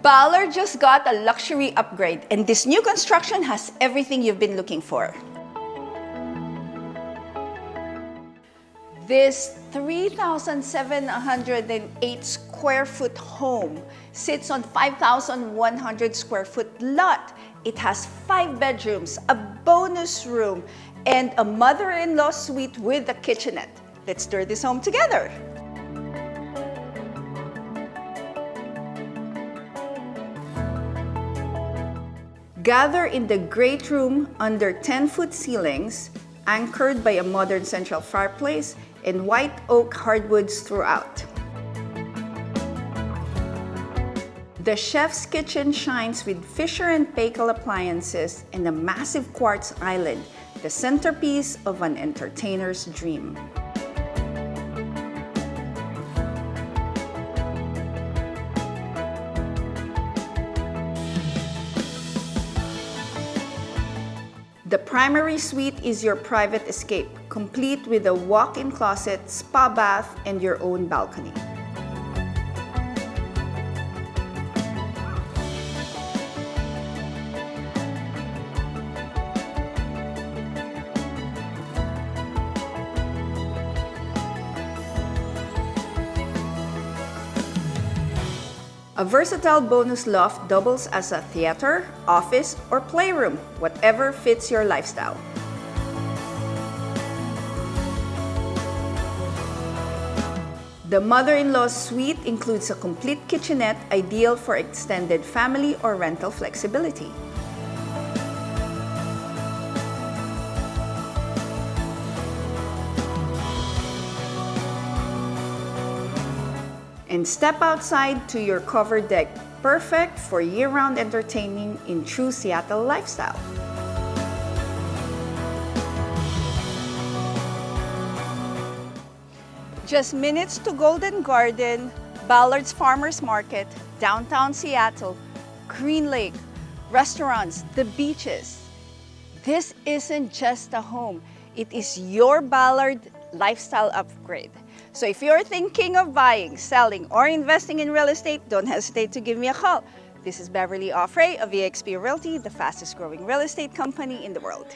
Ballard just got a luxury upgrade, and this new construction has everything you've been looking for. This 3,708 square foot home sits on 5,100 square foot lot. It has 5 bedrooms, a bonus room, and a mother-in-law suite with a kitchenette. Let's tour this home together. Gather in the great room under 10-foot ceilings, anchored by a modern central fireplace and white oak hardwoods throughout. The chef's kitchen shines with Fisher Paykel appliances and a massive quartz island, the centerpiece of an entertainer's dream. The primary suite is your private escape, complete with a walk-in closet, spa bath, and your own balcony. A versatile bonus loft doubles as a theater, office, or playroom, whatever fits your lifestyle. The mother-in-law's suite includes a complete kitchenette ideal for extended family or rental flexibility. And step outside to your covered deck, perfect for year-round entertaining in true Seattle lifestyle. Just minutes to Golden Garden, Ballard's Farmers Market, downtown Seattle, Greenlake, restaurants, the beaches. This isn't just a home, it is your Ballard lifestyle upgrade. So if you're thinking of buying, selling, or investing in real estate, don't hesitate to give me a call. This is Beverly Auffray of eXp Realty, the fastest growing real estate company in the world.